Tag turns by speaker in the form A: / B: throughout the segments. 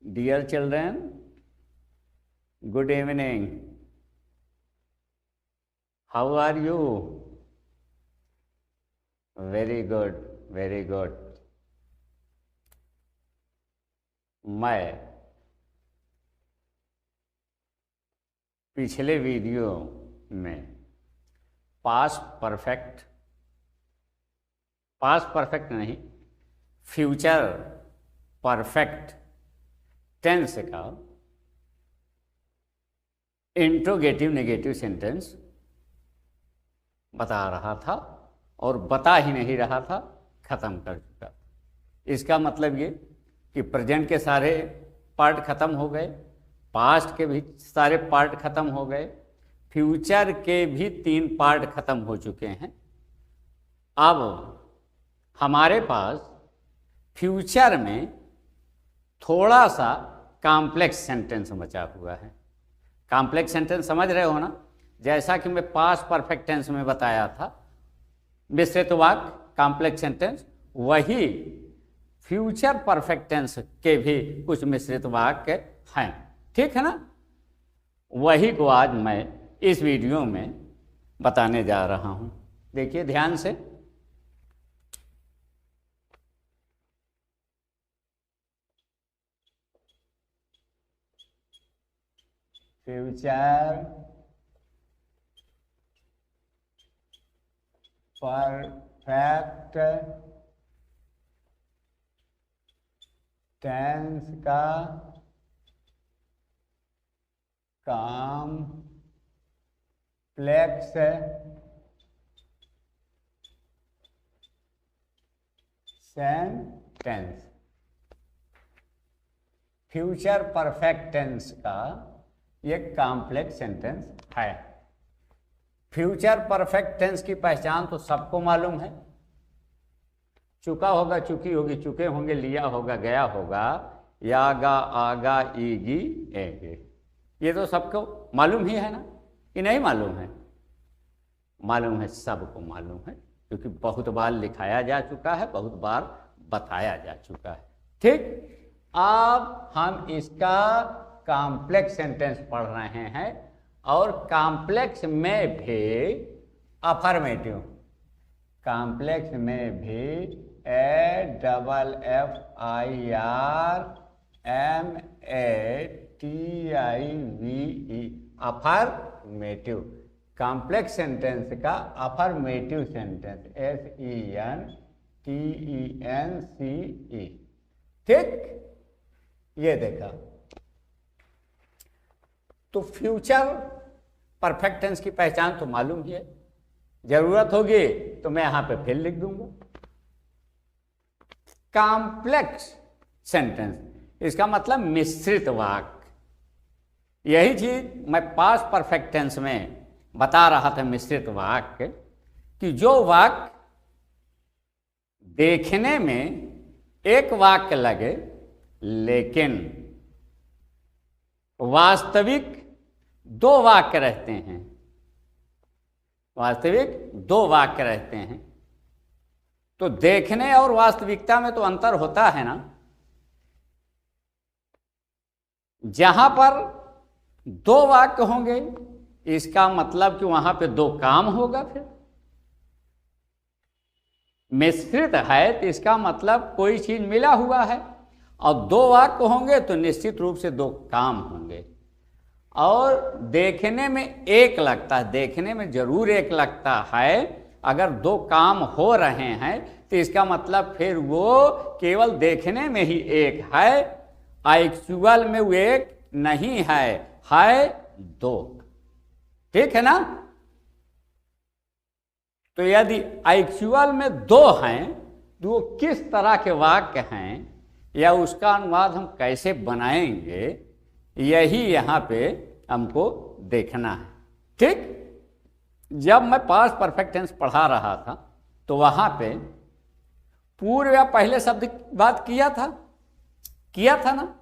A: Dear children, good evening. How are you? Very good, very good. मैं पिछले video में past perfect नहीं, future perfect tense का interrogative negative sentence बता रहा था और बता ही नहीं रहा था, खत्म कर चुका। इसका मतलब ये कि प्रेजेंट के सारे पार्ट खत्म हो गए, पास्ट के भी सारे पार्ट खत्म हो गए, फ्यूचर के भी 3 पार्ट खत्म हो चुके हैं। अब हमारे पास फ्यूचर में थोड़ा सा कॉम्प्लेक्स सेंटेंस बचा हुआ है। कॉम्प्लेक्स सेंटेंस समझ रहे हो ना? जैसा कि मैं पास्ट परफेक्ट टेंस में बताया था, मिश्रित वाक्य कॉम्प्लेक्स सेंटेंस, वही फ्यूचर परफेक्ट टेंस के भी कुछ मिश्रित वाक्य हैं। ठीक है ना? वही को आज मैं इस वीडियो में बताने जा रहा हूं। देखिए ध्यान से। फ्यूचर परफेक्ट टेंस का complex sentence. Future perfect tense का ये कॉम्प्लेक्स सेंटेंस है। फ्यूचर परफेक्ट टेंस की पहचान तो सबको मालूम है। चुका होगा, चुकी होगी, चुके होंगे, लिया होगा, गया होगा, यागा, आगा, ईगी, एगे, ये तो सबको मालूम ही है ना? कि नहीं मालूम है? मालूम है, सबको मालूम है, क्योंकि बहुत बार लिखाया जा चुका है, बहुत बार बताया जा चुका है। ठीक, अब हम इसका कॉम्प्लेक्स सेंटेंस पढ़ रहे हैं और कॉम्प्लेक्स में भी अफर्मेटिव, कॉम्प्लेक्स में भी AFFIRMATIVE, अफर्मेटिव। कॉम्प्लेक्स सेंटेंस का अफर्मेटिव सेंटेंस SENTENCE। ठीक, ये देखा। तो फ्यूचर परफेक्ट टेंस की पहचान तो मालूम ही है। जरूरत होगी तो मैं यहां पे फिर लिख दूंगा। कॉम्प्लेक्स सेंटेंस, इसका मतलब मिश्रित वाक्य। यही चीज मैं पास्ट परफेक्ट टेंस में बता रहा था, मिश्रित वाक्य, कि जो वाक्य देखने में एक वाक्य लगे लेकिन वास्तविक 2 वाक्य रहते हैं। वास्तविक 2 वाक्य रहते हैं। तो देखने और वास्तविकता में तो अंतर होता है ना। जहां पर 2 वाक्य होंगे, इसका मतलब कि वहां पे 2 काम होगा। फिर मिश्रित है तो इसका मतलब कोई चीज मिला हुआ है, और 2 वाक्य होंगे तो निश्चित रूप से 2 काम होंगे। और देखने में एक लगता है, देखने में जरूर एक लगता है। अगर 2 काम हो रहे हैं तो इसका मतलब फिर वो केवल देखने में ही एक है, एक्चुअल में वो एक नहीं है 2। ठीक है ना? तो यदि एक्चुअल में 2 हैं तो वो किस तरह के वाक्य हैं या उसका अनुवाद हम कैसे बनाएंगे, यही यहां पे हमको देखना है। ठीक, जब मैं पास्ट परफेक्ट टेंस पढ़ा रहा था तो वहां पे पूर्व या पहले शब्द की बात किया था ना,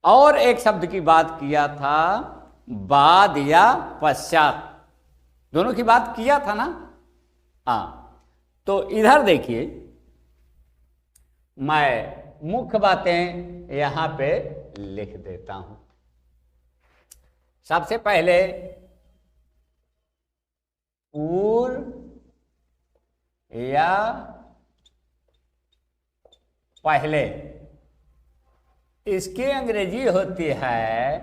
A: और एक शब्द की बात किया था बाद या पश्चात, दोनों की बात किया था ना। हाँ, तो इधर देखिए, मैं मुख्य बातें यहां पे लिख देता हूं। सबसे पहले पूर्व या पहले, इसकी अंग्रेजी होती है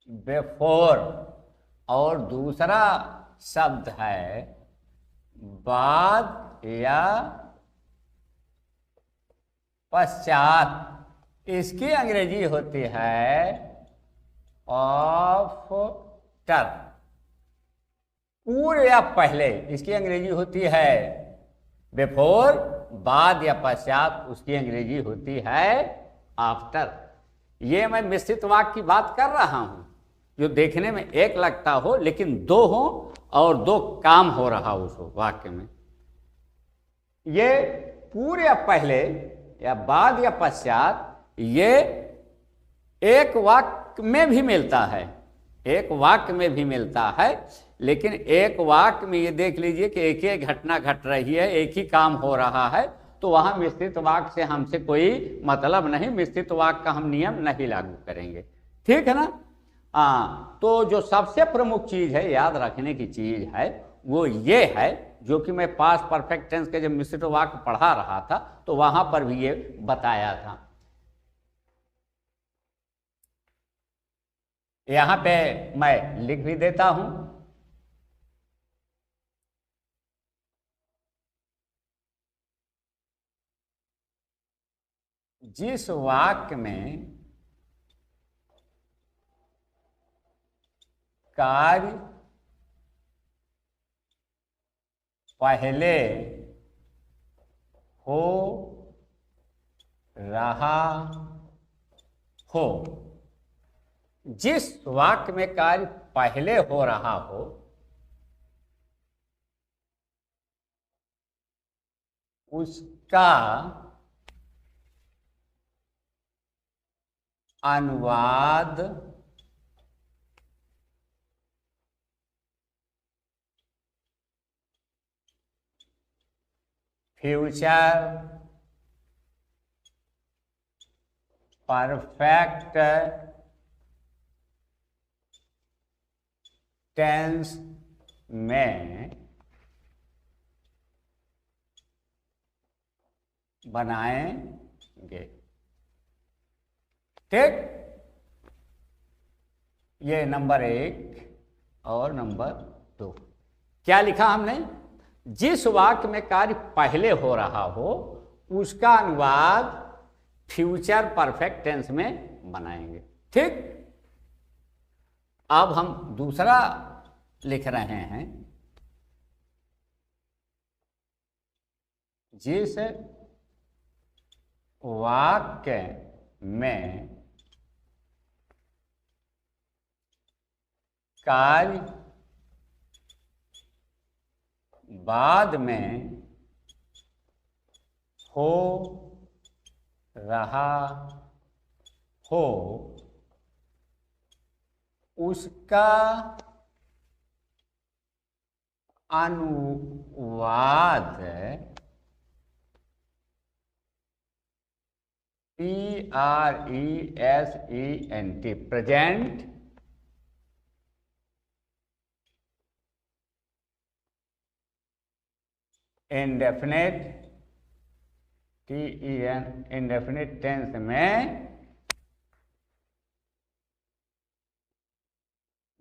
A: बिफोर, और दूसरा शब्द है बाद या पश्चात, इसकी अंग्रेजी होती है आफ्टर। पूर्व या पहले, इसकी अंग्रेजी होती है बिफोर, बाद या पश्चात, उसकी अंग्रेजी होती है आफ्टर। ये मैं मिश्रित वाक्य की बात कर रहा हूं, जो देखने में एक लगता हो लेकिन दो हो और दो काम हो रहा हो उस वाक्य में। ये पूर्व या पहले या बाद या पश्चात, ये एक वाक्य में भी मिलता है, एक वाक्य में भी मिलता है, लेकिन एक वाक्य में ये देख लीजिए कि एक ही घटना घट रही है, एक ही काम हो रहा है, तो वहां मिश्रित वाक्य से हमसे कोई मतलब नहीं, मिश्रित वाक्य का हम नियम नहीं लागू करेंगे। ठीक है ना? तो जो सबसे प्रमुख चीज है, याद रखने की चीज है, वो ये है, जो कि मैं पास्ट परफेक्ट टेंस के जब मिश्रित वाक्य पढ़ा रहा था तो वहां पर भी ये बताया था। यहां पे मैं लिख भी देता हूं, जिस वाक्य में कार्य पहले हो रहा हो, जिस वाक्य में कार्य पहले हो रहा हो, उसका अनुवाद फ्यूचर परफेक्ट टेंस में बनाएंगे। ठीक, ये नंबर 1 और नंबर 2। क्या लिखा हमने? जिस वाक्य में कार्य पहले हो रहा हो उसका अनुवाद फ्यूचर परफेक्ट टेंस में बनाएंगे। ठीक, अब हम दूसरा लिख रहे हैं, जिस वाक्य में कार्य बाद में हो रहा हो, उसका अनुवाद PRESENT present indefinite TEN indefinite tense में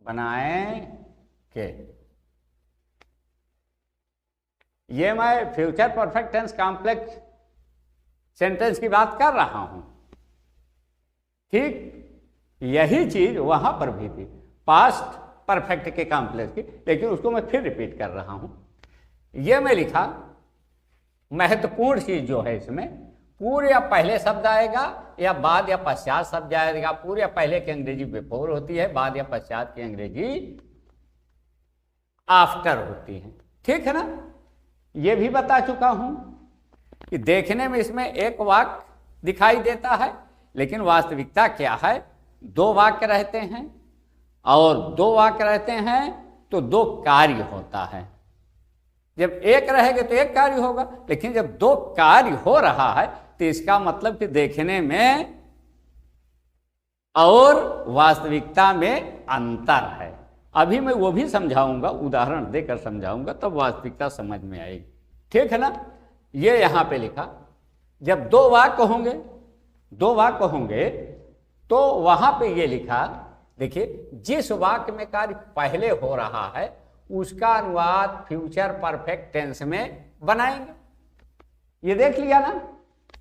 A: बनाएंगे। ये मैं future perfect tense complex sentence की बात कर रहा हूं। ठीक, यही चीज वहां पर भी थी, पास्ट परफेक्ट के कॉम्प्लेक्स की, लेकिन उसको मैं फिर रिपीट कर रहा हूं। ये मैं लिखा, महत्वपूर्ण चीज जो है इसमें, पूर्व या पहले शब्द आएगा या बाद या पश्चात शब्द आएगा। पूर्व या पहले की अंग्रेजी बिफोर होती है, बाद या पश्चात की अंग्रेजी आफ्टर होती है। ठीक है ना? ये भी बता चुका हूं कि देखने में इसमें एक वाक्य दिखाई देता है, लेकिन वास्तविकता क्या है, 2 वाक्य रहते हैं, और 2 वाक्य रहते हैं तो 2 कार्य होता है। जब एक रहेगा तो एक कार्य होगा, लेकिन जब दो कार्य हो रहा है तो इसका मतलब कि देखने में और वास्तविकता में अंतर है। अभी मैं वो भी समझाऊंगा, उदाहरण देकर समझाऊंगा, तब वास्तविकता समझ में आएगी। ठीक है ना। ये यहां पे लिखा, जब दो वाक्य होंगे तो वहां पे ये लिखा, देखिए, जिस वाक्य में कार्य पहले हो रहा है उसका अनुवाद फ्यूचर परफेक्ट टेंस में बनाएंगे। ये देख लिया ना।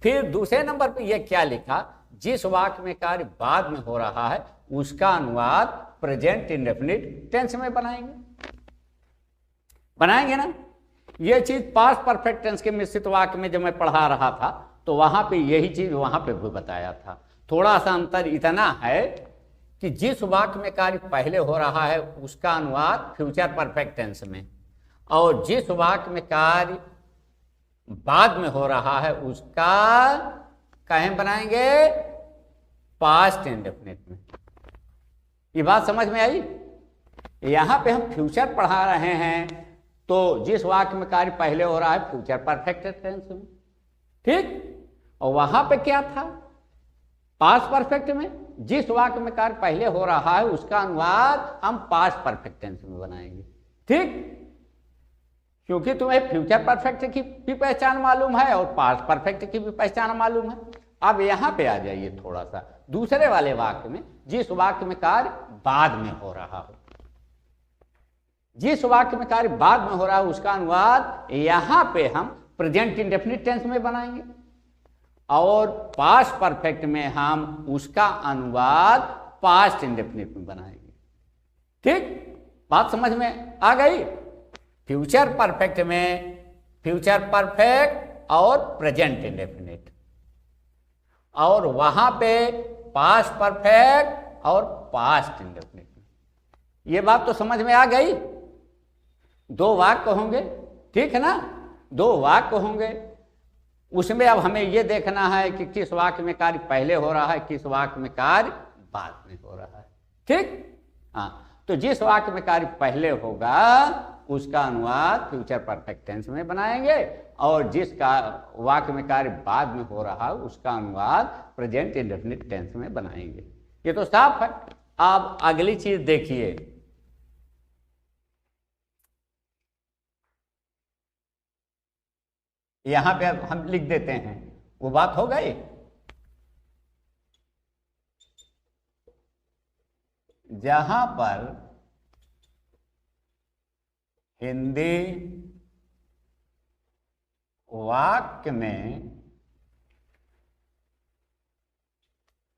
A: फिर दूसरे नंबर पे ये क्या लिखा, जिस वाक्य में कार्य बाद में हो रहा है उसका अनुवाद प्रेजेंट इंडेफिनिट टेंस में बनाएंगे ना। ये चीज पास्ट परफेक्ट टेंस के मिश्रित वाक्य में जब मैं पढ़ा रहा था तो वहां पे यही चीज वहां पे भी बताया था। थोड़ा सा अंतर इतना है कि जिस वाक्य में कार्य पहले हो रहा है उसका अनुवाद फ्यूचर परफेक्ट टेंस में, और जिस वाक्य में कार्य बाद में हो रहा है उसका कहें बनाएंगे पास्ट इंडेफिनिट में। ये बात समझ में आई। यहां पे हम फ्यूचर पढ़ा रहे हैं तो जिस वाक्य में कार्य पहले हो रहा है फ्यूचर परफेक्ट टेंस में, ठीक। और वहां पे क्या था, पास्ट परफेक्ट में जिस वाक्य में कार्य पहले हो रहा है उसका अनुवाद हम पास्ट परफेक्ट टेंस में बनाएंगे, ठीक। क्योंकि तुम्हें फ्यूचर परफेक्ट की भी पहचान मालूम है और पास्ट परफेक्ट की भी पहचान मालूम है। अब यहां पे आ जाइए थोड़ा सा दूसरे वाले वाक्य में, जिस वाक्य में कार्य बाद में हो रहा हो, जिस वाक्य में कार्य बाद में हो रहा है उसका अनुवाद यहां पे हम प्रेजेंट इंडेफिनिट टेंस में बनाएंगे, और पास्ट परफेक्ट में हम उसका अनुवाद पास्ट इंडेफिनिट में बनाएंगे, ठीक। बात समझ में आ गई। फ्यूचर परफेक्ट में फ्यूचर परफेक्ट और प्रेजेंट इंडेफिनिट, और वहां पे पास्ट परफेक्ट और पास्ट इंडेफिनिट। ये बात तो समझ में आ गई। दो वाक्य होंगे, ठीक है ना। दो वाक्य होंगे, उसमें अब हमें यह देखना है कि किस वाक्य में कार्य पहले हो रहा है, किस वाक्य में कार्य बाद में हो रहा है, ठीक। हाँ, तो जिस वाक्य में कार्य पहले होगा उसका अनुवाद फ्यूचर परफेक्ट टेंस में बनाएंगे, और जिसका वाक्य में कार्य बाद में हो रहा है उसका अनुवाद प्रेजेंट इंडेफिनिट टेंस में बनाएंगे। ये तो साफ है। अब अगली चीज देखिए, यहां पे अब हम लिख देते हैं, वो बात हो गई। जहां पर हिंदी वाक्य में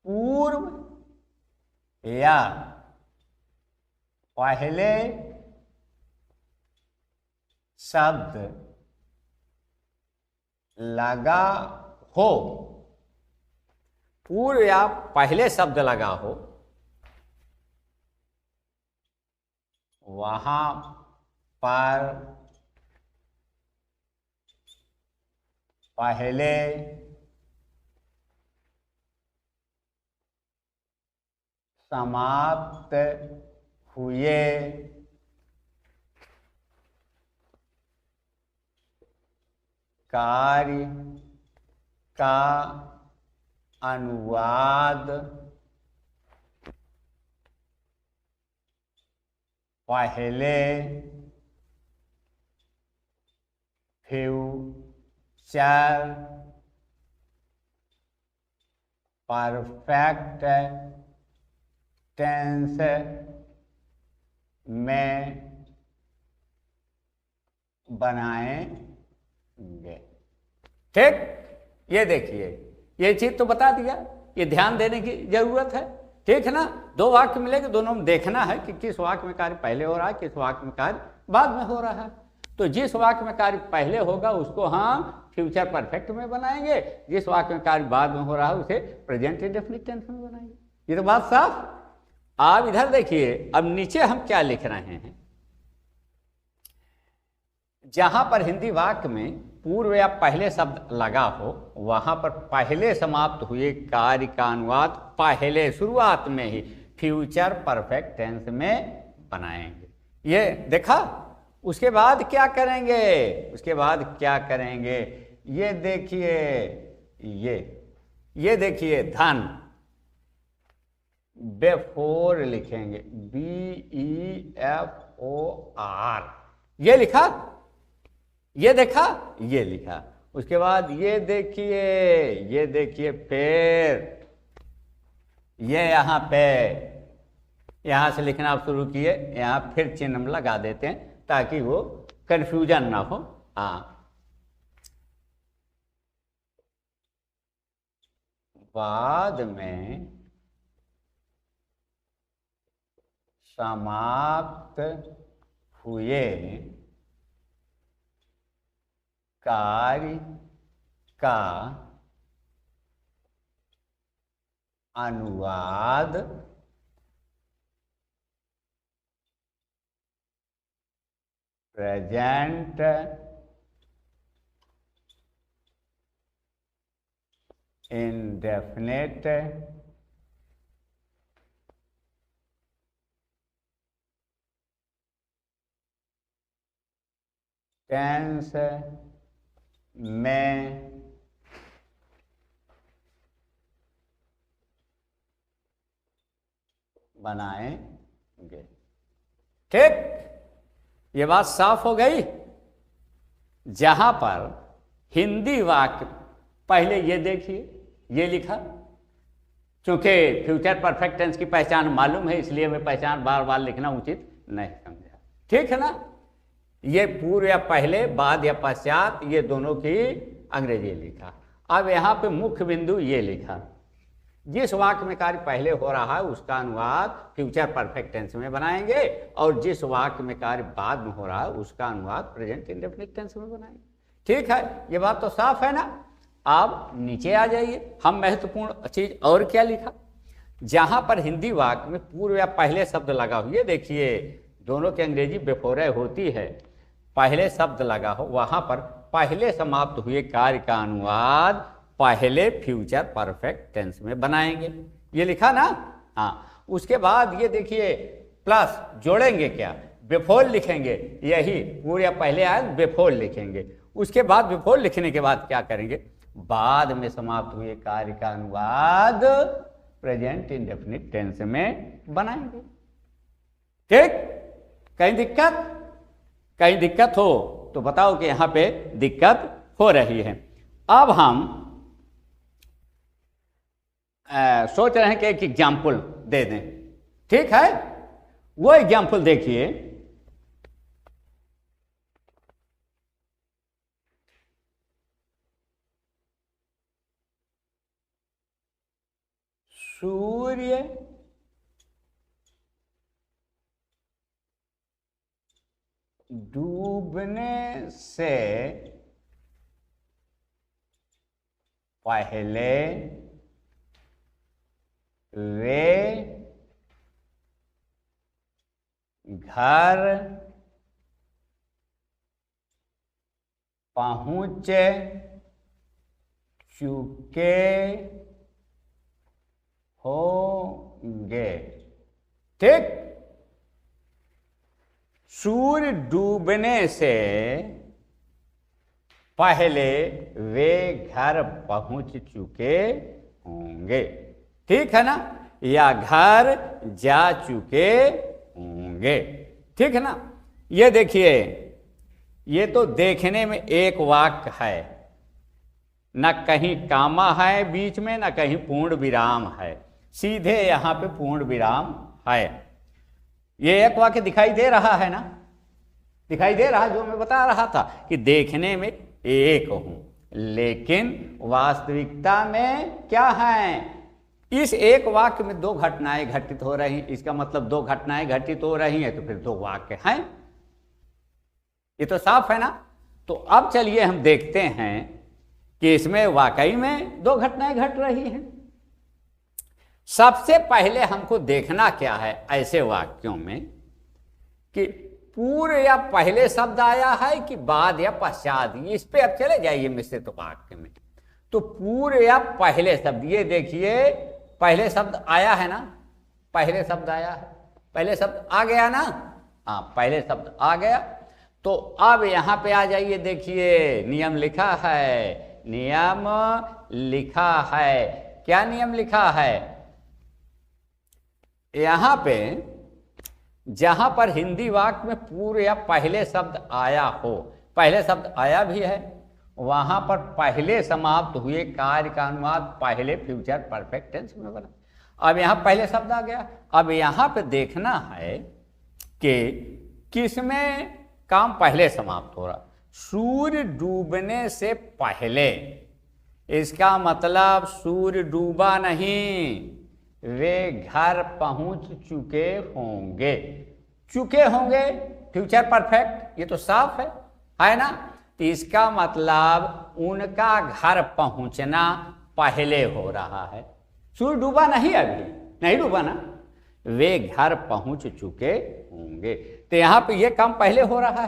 A: पूर्व या पहले शब्द लगा हो, पूर्व या पहले शब्द लगा हो, वहां पर पहले समाप्त हुए कार्य का अनुवाद पहले फ्यूचर परफेक्ट टेंस में बनाएंगे, ठीक। ये देखिए, ये चीज तो बता दिया, ये ध्यान देने की जरूरत है, ठीक है ना। दो वाक्य मिलेंगे, दोनों में देखना है कि किस वाक्य में कार्य पहले हो रहा है, किस वाक्य में कार्य बाद में हो रहा है। तो जिस वाक्य में कार्य पहले होगा उसको हम फ्यूचर परफेक्ट में बनाएंगे, जिस वाक्य में कार्य बाद में हो रहा है उसे प्रेजेंट इंडेफिनिट टेंस में बनाएंगे। ये तो बात साफ। आप इधर देखिए, अब नीचे हम क्या लिख रहे हैं, जहां पर हिंदी वाक्य में पूर्व या पहले शब्द लगा हो वहां पर पहले समाप्त हुए कार्य का अनुवाद पहले शुरुआत में ही फ्यूचर परफेक्ट टेंस में बनाएंगे। ये देखा, उसके बाद क्या करेंगे, उसके बाद क्या करेंगे, ये देखिए, ये देखिए धन, बेफोर लिखेंगे, BEFOR, ये लिखा, ये देखा, ये लिखा। उसके बाद ये देखिए फिर ये यहां पे, यहां से लिखना आप शुरू किए, यहां फिर चिन्ह हम लगा देते हैं ताकि वो कंफ्यूजन ना हो। बाद में समाप्त हुए कार्य का अनुवाद प्रेजेंट इंडेफिनिट टेंस में बनाएंगे। ठीक, ये बात साफ हो गई। जहां पर हिंदी वाक्य, पहले ये देखिए, ये लिखा, क्योंकि फ्यूचर परफेक्ट टेंस की पहचान मालूम है, इसलिए मैं पहचान बार बार लिखना उचित नहीं समझा। ठीक है ना, ये पूर्व या पहले, बाद या पश्चात, ये दोनों की अंग्रेजी लिखा। अब यहाँ पे मुख्य बिंदु ये लिखा, जिस वाक्य में कार्य पहले हो रहा है उसका अनुवाद फ्यूचर परफेक्ट टेंस में बनाएंगे, और जिस वाक्य में कार्य बाद में हो रहा है उसका अनुवाद प्रेजेंट इंडेफिनिट टेंस में बनाएंगे। ठीक है, ये बात तो साफ है ना। अब नीचे आ जाइए, हम महत्वपूर्ण चीज और क्या लिखा, जहां पर हिंदी वाक्य में पूर्व या पहले शब्द लगा हो, ये देखिए दोनों की अंग्रेजी बेफोरे होती है, पहले शब्द लगा हो, वहां पर पहले समाप्त हुए कार्य का अनुवाद पहले फ्यूचर परफेक्ट टेंस में बनाएंगे, ये लिखा ना। हाँ, उसके बाद ये देखिए प्लस जोड़ेंगे क्या, बिफोर लिखेंगे, यही पूर्व या पहले आए बिफोर लिखेंगे। उसके बाद बिफोर लिखने के बाद क्या करेंगे, बाद में समाप्त हुए कार्य का अनुवाद प्रेजेंट इंडेफिनिट टेंस में बनाएंगे। ठीक, कहीं दिक्कत हो तो बताओ कि यहां पे दिक्कत हो रही है। अब हम सोच रहे हैं कि एक एग्जाम्पल दे दें। ठीक है, वो एग्जाम्पल देखिए, सूर्य डूबने से पहले वे घर पहुंच चुके होंगे। ठीक, सूर्य डूबने से पहले वे घर पहुंच चुके होंगे। ठीक है ना, या घर जा चुके होंगे। ठीक है ना, ये देखिए, ये तो देखने में एक वाक्य है, न कहीं कामा है बीच में, न कहीं पूर्ण विराम है, सीधे यहां पे पूर्ण विराम है। ये एक वाक्य दिखाई दे रहा है ना, दिखाई दे रहा, जो मैं बता रहा था कि देखने में एक हूं, लेकिन वास्तविकता में क्या है, इस एक वाक्य में दो घटनाएं घटित हो रही, इसका मतलब दो घटनाएं घटित हो रही हैं, तो फिर दो वाक्य हैं, ये तो साफ है ना। तो अब चलिए हम देखते हैं कि इसमें वाकई में दो घटनाएं घट रही हैं। सबसे पहले हमको देखना क्या है ऐसे वाक्यों में, कि पूर्व या पहले शब्द आया है कि बाद या पश्चात, इस पे अब चले जाइए मिश्रित वाक्य में। तो पूर्व या पहले शब्द, ये देखिए पहले शब्द आया है ना, पहले शब्द आया है, पहले शब्द आ गया ना, हाँ पहले शब्द आ गया। तो अब यहां पे आ जाइए, देखिए नियम लिखा है, नियम लिखा है। क्या नियम लिखा है? यहां पे जहां पर हिंदी वाक्य में पूर्व या पहले शब्द आया हो, पहले शब्द आया भी है, वहां पर पहले समाप्त हुए कार्य का अनुवाद पहले फ्यूचर परफेक्ट टेंस में बना। अब यहां पहले शब्द आ गया। अब यहां पे देखना है कि किसमें काम पहले समाप्त हो रहा। सूर्य डूबने से पहले, इसका मतलब सूर्य डूबा नहीं, वे घर पहुंच चुके होंगे। चुके होंगे फ्यूचर परफेक्ट, ये तो साफ है ना। तो इसका मतलब उनका घर पहुंचना पहले हो रहा है। सूर्य डूबा नहीं, अभी नहीं डूबा ना, वे घर पहुंच चुके होंगे। तो यहां पे ये काम पहले हो रहा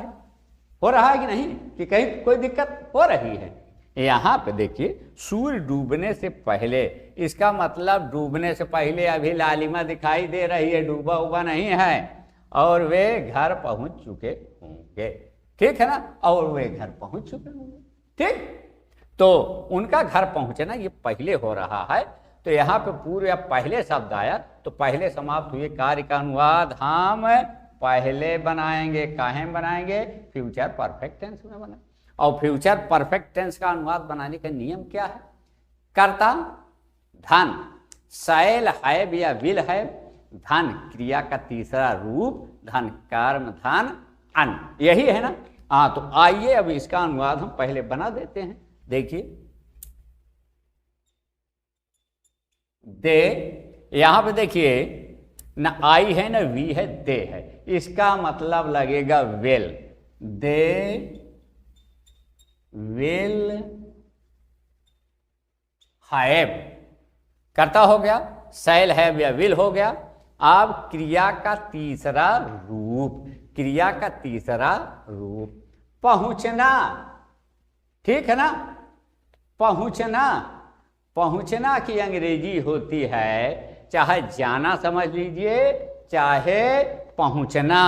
A: है कि नहीं, कि कहीं कोई दिक्कत हो रही है? यहां पे देखिए, सूर्य डूबने से पहले, इसका मतलब डूबने से पहले अभी लालिमा दिखाई दे रही है, डूबा हुआ नहीं है, और वे घर पहुंच चुके होंगे। ठीक है ना, और वे घर पहुंच चुके होंगे। ठीक, तो उनका घर पहुंचना ये पहले हो रहा है। तो यहाँ पे पूर्व या पहले शब्द आया, तो पहले समाप्त हुए कार्य का अनुवाद हम पहले बनाएंगे। काहे में बनाएंगे? फ्यूचर परफेक्ट टेंस में बनाएंगे। और फ्यूचर परफेक्ट टेंस का अनुवाद बनाने का नियम क्या है? कर्ता धन, शैल हैव या विल हैव, धन क्रिया का तीसरा रूप, धन कर्म, धन अन, यही है ना। हाँ, तो आइए अब इसका अनुवाद हम पहले बना देते हैं। देखिए, दे, यहां पे देखिए न आई है न वी है, दे है। इसका मतलब लगेगा वेल। दे विल हैव, कर्ता हो गया, शैल हैव या विल हो गया। अब क्रिया का तीसरा रूप, क्रिया का तीसरा रूप पहुंचना। ठीक है ना, पहुंचना। पहुंचना की अंग्रेजी होती है, चाहे जाना समझ लीजिए, चाहे पहुंचना।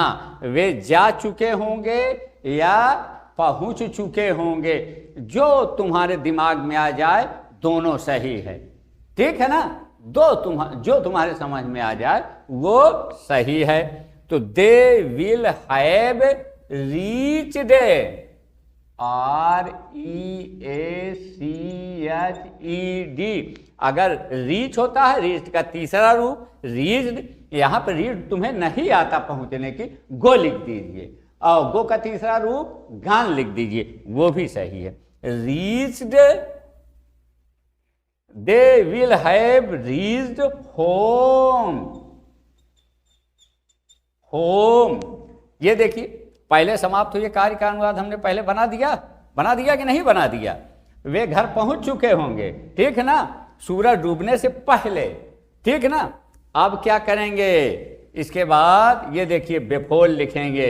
A: वे जा चुके होंगे या पहुंच चुके होंगे, जो तुम्हारे दिमाग में आ जाए दोनों सही है। ठीक है ना, जो तुम्हारे समझ में आ जाए वो सही है। तो they will have reached, REACHED, अगर रीच होता है, रीच का तीसरा रूप रीच्ड, यहां पर रीच तुम्हें नहीं आता पहुंचने की, गो लिख दीजिए, और गो का तीसरा रूप गान लिख दीजिए, वो भी सही है। Reached, they will have reached home. Home, ये देखिए पहले समाप्त हुए कार्य का अनुवाद हमने पहले बना दिया कि नहीं बना दिया? वे घर पहुंच चुके होंगे। ठीक है ना, सूरज डूबने से पहले। ठीक है ना, अब क्या करेंगे? इसके बाद ये देखिए बिफोर लिखेंगे,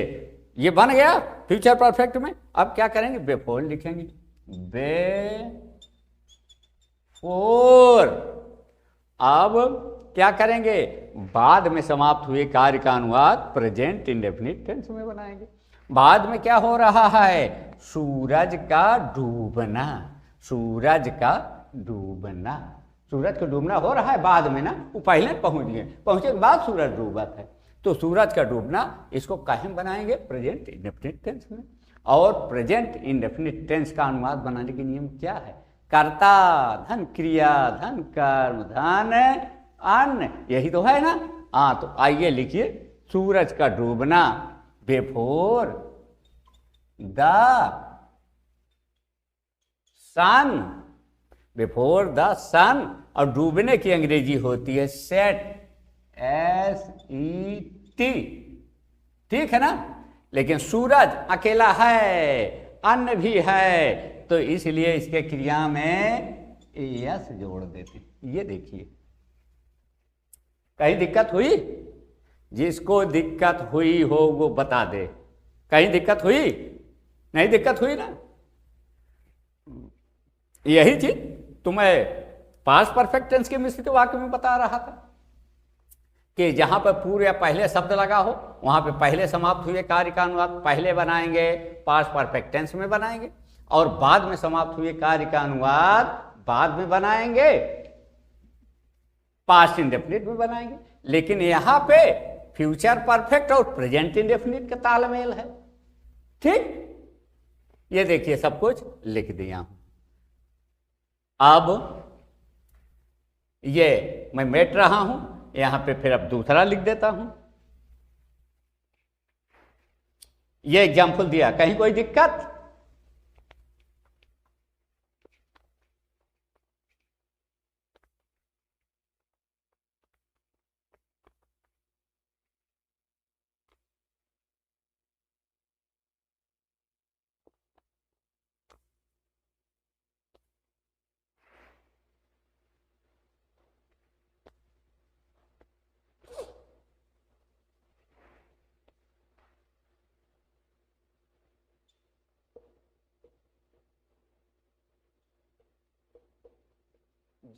A: ये बन गया फ्यूचर परफेक्ट में। अब क्या करेंगे? बिफोर लिखेंगे, बिफोर। अब क्या करेंगे? बाद में समाप्त हुए कार्य का अनुवाद प्रेजेंट इंडेफिनिट टेंस में बनाएंगे। बाद में क्या हो रहा है? सूरज का डूबना, सूरज का डूबना, सूरज का डूबना हो रहा है बाद में ना, वो पहले पहुंच गए, पहुंचे के बाद सूरज डूबा था। तो सूरज का डूबना, इसको काहे में बनाएंगे? प्रेजेंट इंडेफिनिट टेंस में। और प्रेजेंट इंडेफिनिट टेंस का अनुवाद बनाने के नियम क्या है? कर्ता धन क्रिया, धन कर्म, धन अन्न, यही तो है ना। हाँ, तो आइए लिखिए, सूरज का डूबना before the sun, before the sun. और डूबने की अंग्रेजी होती है सेट, SET। ठीक है ना, लेकिन सूरज अकेला है, अन्न भी है, तो इसलिए इसके क्रिया में एस जोड़ देते। ये देखिए, कहीं दिक्कत हुई? जिसको दिक्कत हुई हो वो बता दे। कहीं दिक्कत हुई? नहीं दिक्कत हुई ना। यही चीज तुम्हें पास्ट परफेक्ट टेंस के मिश्रित वाक्य में बता रहा था। कि जहां पर पूर्व या पहले शब्द लगा हो वहां पे पहले समाप्त हुए कार्य का अनुवाद पहले बनाएंगे, पास्ट परफेक्ट टेंस में बनाएंगे, और बाद में समाप्त हुए कार्य का अनुवाद बाद में बनाएंगे, पास्ट इंडेफिनिट में बनाएंगे। लेकिन यहां पे फ्यूचर परफेक्ट और प्रेजेंट इंडेफिनिट का तालमेल है। ठीक, ये देखिए सब कुछ लिख दिया हूं। अब ये मैं मेट रहा हूं, यहां पे फिर अब दूसरा लिख देता हूं। ये एग्जाम्पल दिया, कहीं कोई दिक्कत?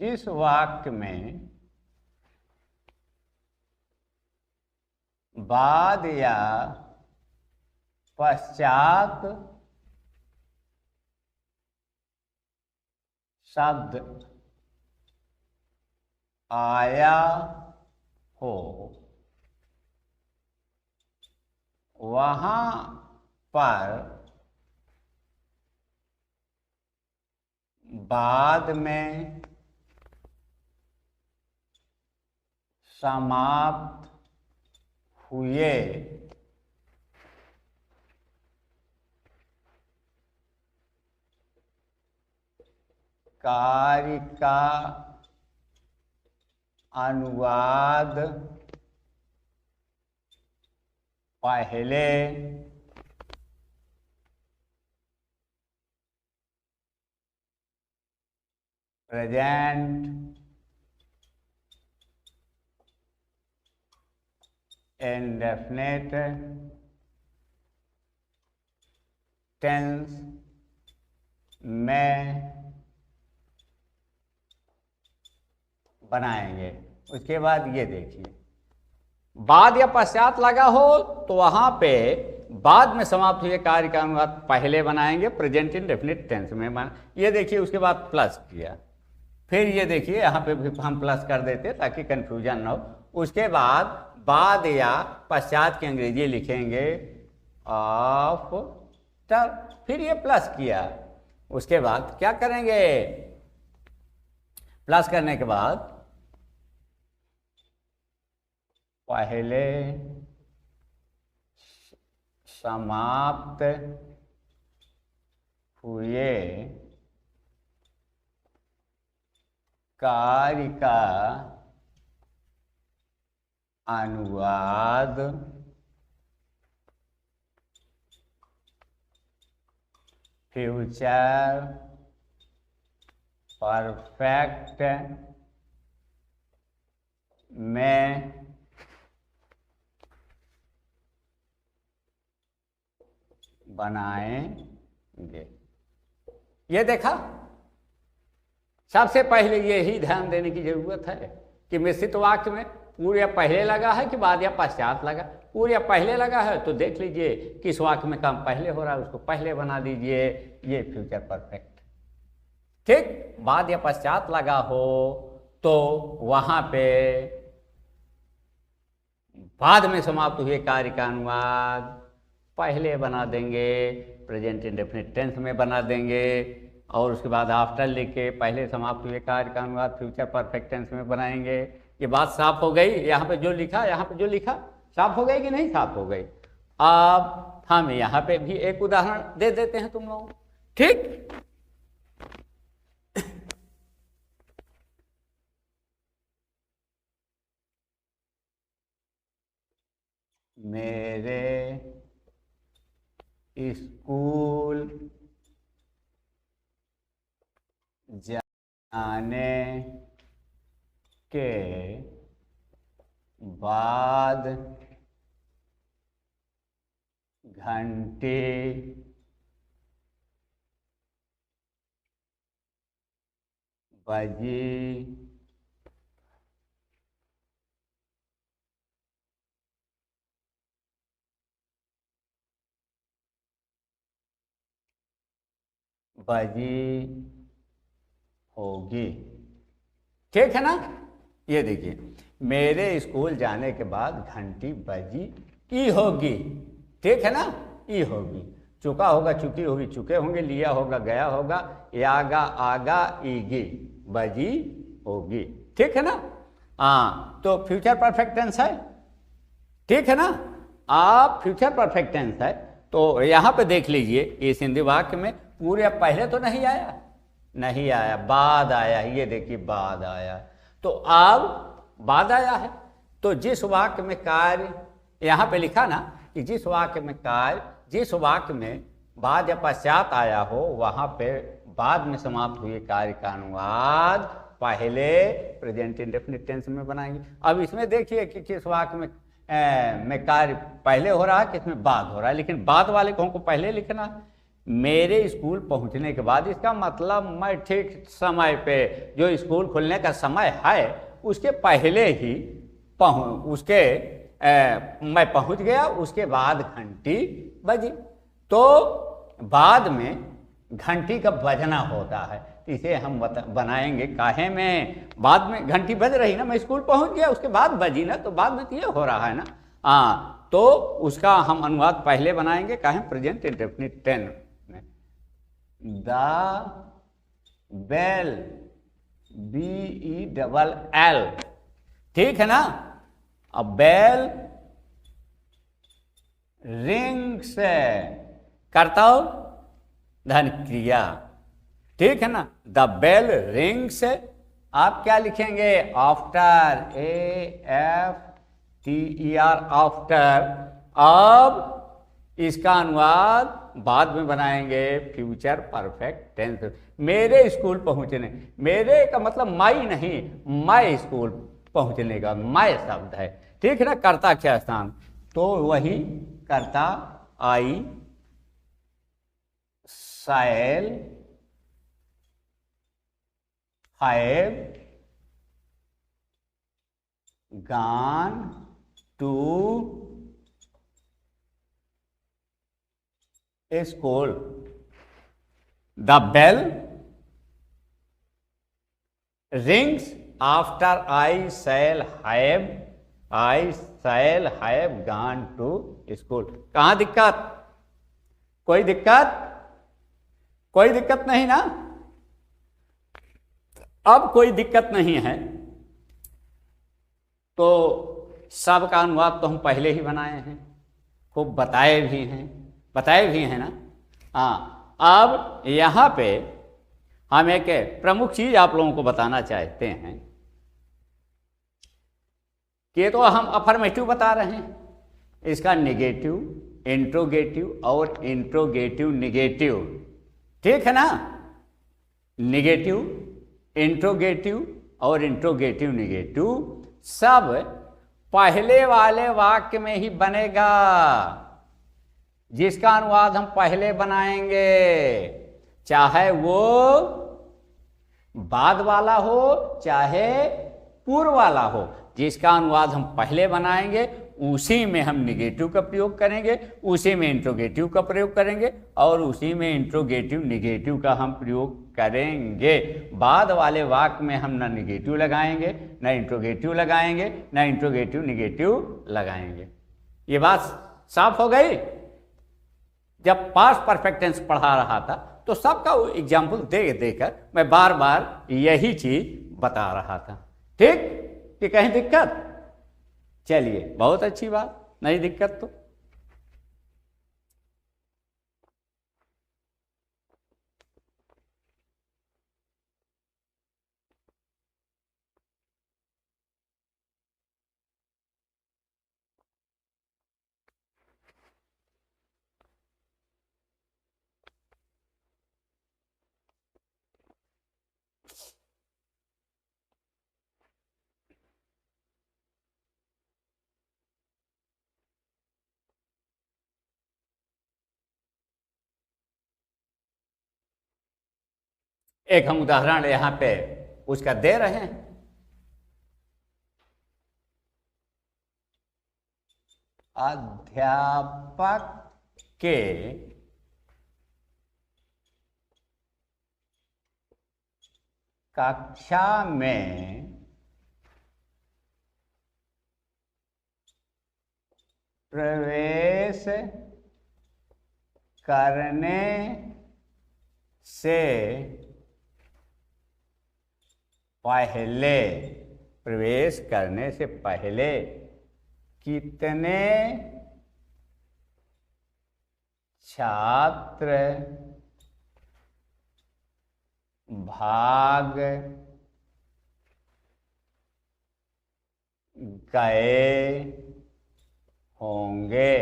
A: जिस वाक्य में बाद या पश्चात शब्द आया हो वहां पर बाद में समाप्त हुए कार्य का अनुवाद पहले प्रेजेंट इंडेफिनिट टेंस में बनाएंगे। उसके बाद ये देखिए, बाद या पश्चात लगा हो तो वहां पे बाद में समाप्त हुए कार्य का अनुवाद पहले बनाएंगे, प्रेजेंट इंडेफिनिट टेंस में ये देखिए, उसके बाद प्लस किया, फिर ये देखिए यहां पे भी हम प्लस कर देते ताकि कंफ्यूजन ना हो। उसके बाद या पश्चात की अंग्रेजी लिखेंगे आफ्टर, फिर ये प्लस किया। उसके बाद क्या करेंगे, प्लस करने के बाद पहले समाप्त हुए कार्य का अनुवाद फ्यूचर परफेक्ट में बनाएंगे। ये देखा, सबसे पहले यही ध्यान देने की जरूरत है कि मिश्रित वाक्य में पूर्व या पहले लगा है कि बाद या पश्चात लगा। पूर्व या पहले लगा है तो देख लीजिए किस वाक्य में काम पहले हो रहा है उसको पहले बना दीजिए, ये फ्यूचर परफेक्ट। ठीक, बाद या पश्चात लगा हो तो वहां पे बाद में समाप्त हुए कार्य का अनुवाद पहले बना देंगे, प्रेजेंट इंडेफिनिट टेंस में बना देंगे, और उसके बाद आफ्टर लिख के पहले समाप्त हुए कार्य का अनुवाद फ्यूचर परफेक्ट टेंस में बनाएंगे। ये बात साफ हो गई? यहाँ पे जो लिखा, यहाँ पे जो लिखा साफ हो गई कि नहीं साफ हो गई? अब हम यहाँ पे भी एक उदाहरण दे देते हैं तुम लोग। ठीक, मेरे स्कूल जाने के बाद घंटी बजी बजी होगी। ठीक है ना। ये देखिए, मेरे स्कूल जाने के बाद घंटी बजी ई होगी। ठीक है ना, ई होगी। चुका होगा चुकी होगी, चुके होंगे, लिया होगा गया होगा, यागा आगा ईगी, बजी होगी। ठीक है ना। हाँ, तो फ्यूचर परफेक्ट टेंस है। ठीक है ना। आप फ्यूचर परफेक्ट टेंस है तो यहां पे देख लीजिए, इस हिंदी वाक्य में पूरे पहले तो नहीं आया, नहीं आया, बाद आया। ये देखिए बाद आया, तो अब बाद आया है। तो जिस वाक्य में कार्य, यहां पे लिखा ना कि जिस वाक्य में कार्य, जिस वाक्य में बाद या पश्चात आया हो, वहां पे बाद में समाप्त हुए कार्य का अनुवाद पहले प्रेजेंट इंडेफिनिट टेंस में बनाएंगे। अब इसमें देखिए कि किस वाक्य में कार्य पहले हो रहा है, किसमें बाद हो रहा है, लेकिन बाद वाले को पहले लिखना है। मेरे स्कूल पहुंचने के बाद, इसका मतलब मैं ठीक समय पे, जो स्कूल खुलने का समय है उसके पहले ही मैं पहुंच गया, उसके बाद घंटी बजी। तो बाद में घंटी का बजना होता है, इसे हम बनाएंगे काहे में, बाद में घंटी बज रही ना, मैं स्कूल पहुंच गया उसके बाद बजी ना, तो बाद में तो ये हो रहा है ना। हाँ, तो उसका हम अनुवाद पहले बनाएंगे काहे, प्रेजेंट इंडेफिनिट टेंस में। The bell, BELL। ठीक है ना। अब बेल रिंग्स, करता हो धन क्रिया। ठीक है ना। द बेल रिंग्स, आप क्या लिखेंगे, आफ्टर, AFTER, आफ्टर। अब इसका अनुवाद बाद में बनाएंगे फ्यूचर परफेक्ट टेंस। मेरे स्कूल पहुंचने, मेरे का मतलब माई नहीं, मैं स्कूल पहुंचने का मैं शब्द है। ठीक है ना। कर्ता क्या स्थान, तो वही कर्ता I shall have gone to school. The bell rings after I shall have gone to school. कहां दिक्कत, कोई दिक्कत, कोई दिक्कत नहीं ना। अब कोई दिक्कत नहीं है, तो सब का अनुवाद तो हम पहले ही बनाए हैं, खूब बताए भी हैं ना। हाँ, अब यहाँ पे हम एक प्रमुख चीज आप लोगों को बताना चाहते हैं कि तो हम अफर्मेटिव बता रहे हैं, इसका नेगेटिव, इंट्रोगेटिव और इंट्रोगेटिव नेगेटिव। ठीक है ना। नेगेटिव, इंट्रोगेटिव और इंट्रोगेटिव नेगेटिव सब पहले वाले वाक्य में ही बनेगा, जिसका अनुवाद हम पहले बनाएंगे, चाहे वो बाद वाला हो चाहे पूर्व वाला हो। जिसका अनुवाद हम पहले बनाएंगे उसी में हम निगेटिव का प्रयोग करेंगे, उसी में इंट्रोगेटिव का प्रयोग करेंगे और उसी में इंट्रोगेटिव निगेटिव का हम प्रयोग करेंगे। बाद वाले वाक्य में हम ना निगेटिव लगाएंगे, ना इंट्रोगेटिव लगाएंगे, ना इंट्रोगेटिव निगेटिव लगाएंगे। ये बात साफ हो गई। जब पास्ट परफेक्ट टेंस पढ़ा रहा था तो सबका एग्जाम्पल देकर मैं बार बार यही चीज बता रहा था। ठीक, कि कहीं दिक्कत, चलिए बहुत अच्छी बात, नहीं दिक्कत तो एक हम उदाहरण यहां पे उसका दे रहे हैं। अध्यापक के कक्षा में प्रवेश करने से पहले, प्रवेश करने से पहले कितने छात्र भाग गए होंगे।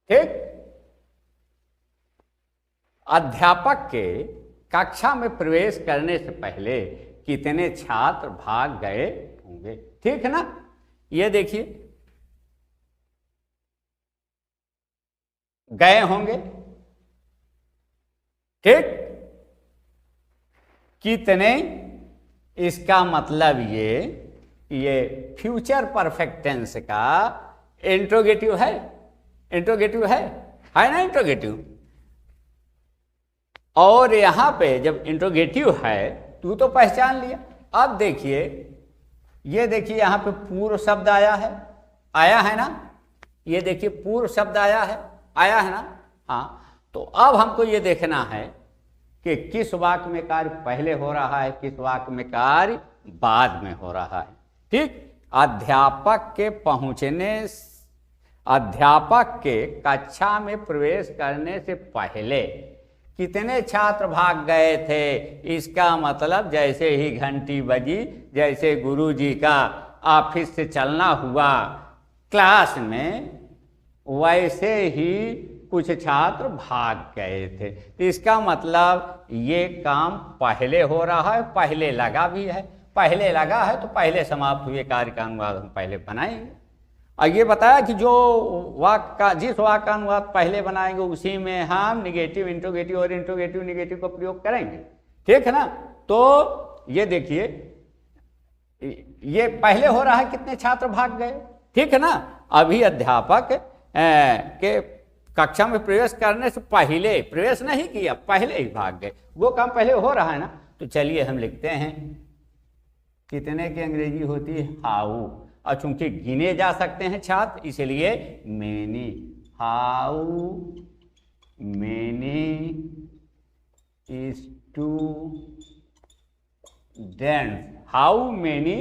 A: ठीक, अध्यापक के कक्षा में प्रवेश करने से पहले कितने छात्र भाग गए होंगे। ठीक है ना, ये देखिए, गए होंगे। ठीक, कितने, इसका मतलब ये फ्यूचर परफेक्ट टेंस का इंट्रोगेटिव है। इंट्रोगेटिव है ना, इंट्रोगेटिव। और यहां पे जब इंट्रोगेटिव है तू तो पहचान लिया। अब देखिए, ये देखिए यहां पे पूर्व शब्द आया है ना, ये देखिए पूर्व शब्द आया है ना। हाँ, तो अब हमको ये देखना है कि किस वाक्य में कार्य पहले हो रहा है, किस वाक्य में कार्य बाद में हो रहा है। ठीक, अध्यापक के कक्षा में प्रवेश करने से पहले कितने छात्र भाग गए थे, इसका मतलब जैसे ही घंटी बजी, जैसे गुरुजी का ऑफिस से चलना हुआ क्लास में, वैसे ही कुछ छात्र भाग गए थे। तो इसका मतलब ये काम पहले हो रहा है, पहले लगा भी है। पहले लगा है तो पहले समाप्त हुए कार्य का अनुवाद हम पहले बनाएंगे। और ये बताया कि जो वाक्य का, जिस वाक्य का अनुवाद पहले बनाएंगे उसी में हम निगेटिव, इंट्रोगेटिव और इंट्रोगेटिव निगेटिव का प्रयोग करेंगे। ठीक है ना, तो ये देखिए, ये पहले हो रहा है कितने छात्र भाग गए। ठीक है ना, अभी अध्यापक के कक्षा में प्रवेश करने से पहले, प्रवेश नहीं किया, पहले ही भाग गए, वो काम पहले हो रहा है ना। तो चलिए हम लिखते हैं, कितने की अंग्रेजी होती है हाउ, और चूंकि गिने जा सकते हैं छात्र इसलिए many. How many students, how many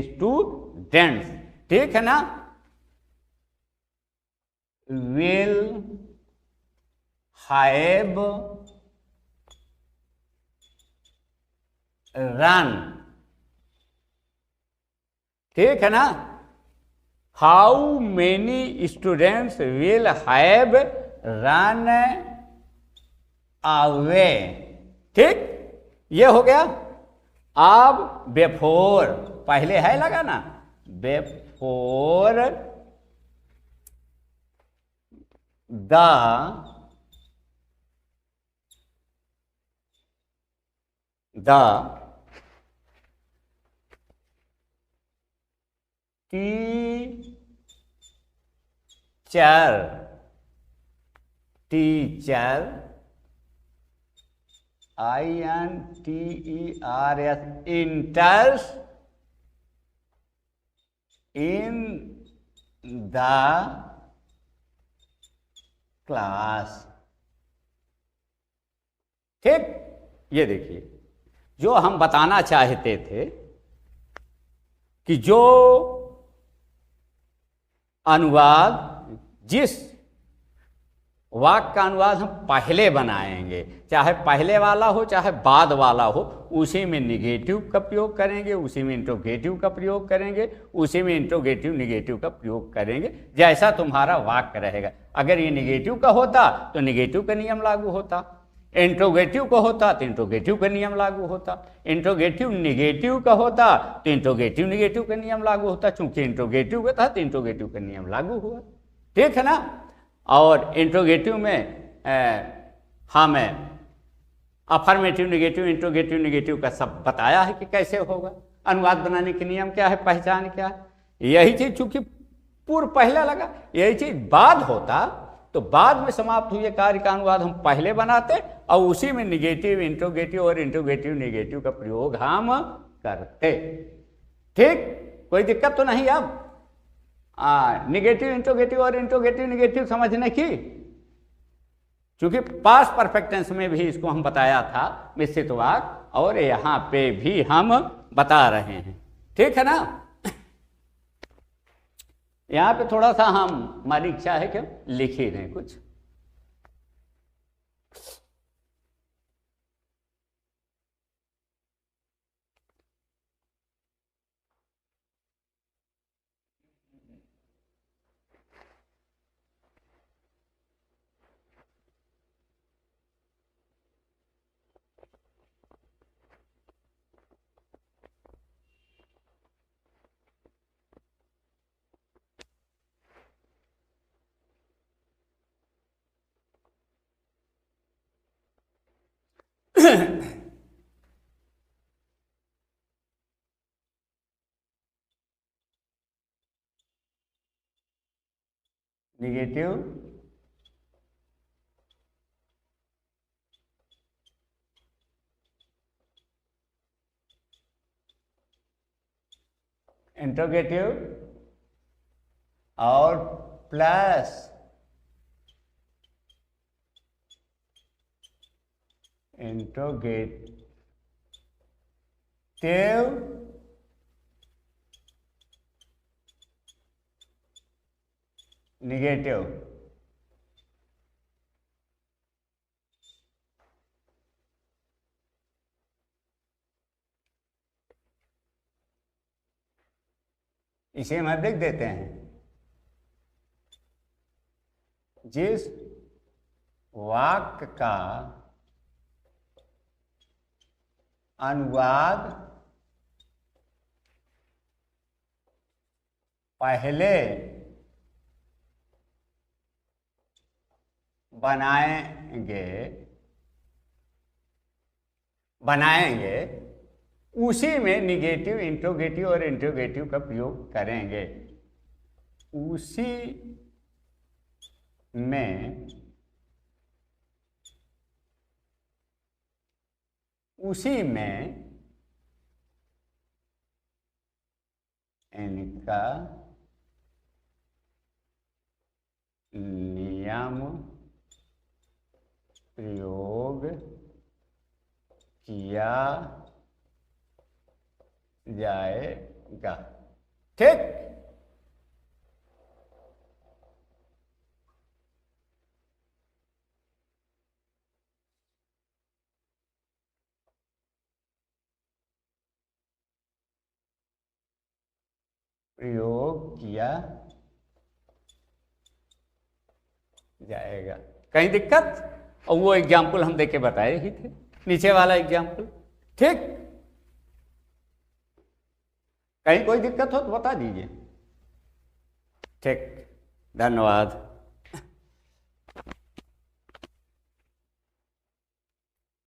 A: students. ठीक है ना, will have run। ठीक है ना, how many students will have run away. ठीक, ये हो गया। अब बिफोर, पहले है लगा ना, before the teacher INTERS enters in the class। ठीक, ये देखिए, जो हम बताना चाहते थे कि जो अनुवाद, जिस वाक्य का अनुवाद हम पहले बनाएंगे, चाहे पहले वाला हो चाहे बाद वाला हो, उसी में निगेटिव का प्रयोग करेंगे, उसी में इंट्रोगेटिव का प्रयोग करेंगे, उसी में इंट्रोगेटिव निगेटिव का प्रयोग करेंगे, जैसा तुम्हारा वाक्य रहेगा। अगर ये निगेटिव का होता तो निगेटिव का नियम लागू होता, इंट्रोगेटिव का होता तो इंट्रोगेटिव का नियम लागू होता, इंट्रोगेटिव निगेटिव का होता तो इंट्रोगेटिव निगेटिव का नियम लागू होता। चूंकि इंट्रोगेटिव का था तो इंट्रोगेटिव का नियम लागू हुआ। ठीक है ना, और इंट्रोगेटिव में हमें अफर्मेटिव निगेटिव, इंट्रोगेटिव निगेटिव का सब बताया है कि कैसे होगा, अनुवाद बनाने के नियम क्या है, पहचान क्या है। यही चीज चूंकि पूर्व पहले लगा, यही चीज बाद होता तो बाद में समाप्त हुए कार्य का अनुवाद हम पहले बनाते और उसी में निगेटिव इंट्रोगेटिव और इंट्रोगेटिव निगेटिव का प्रयोग हम करते। ठीक, कोई दिक्कत तो नहीं अब निगेटिव इंट्रोगेटिव और इंट्रोगेटिव निगेटिव समझने की, क्योंकि पास्ट परफेक्ट टेंस में भी इसको हम बताया था मिश्रित वाक्य, और यहाँ पे भी हम बता रहे हैं। ठीक है ना। यहाँ पे थोड़ा सा हमारी इच्छा है कि लिख ही दें कुछ। निगेटिव इंट्रोगेटिव और प्लस इंट्रोगेटिव निगेटिव। इसे हम लिख देते हैं, जिस वाक्य का अनुवाद पहले बनाएंगे उसी में निगेटिव इंट्रोगेटिव और इंट्रोगेटिव का प्रयोग करेंगे। उसी में इनका नियम प्रयोग किया जाएगा। ठीक, प्रयोग किया जाएगा। कहीं दिक्कत? और वो एग्जाम्पल हम देके बताए ही थे, नीचे वाला एग्जाम्पल। ठीक, कहीं कोई दिक्कत हो तो बता दीजिए। ठीक, धन्यवाद।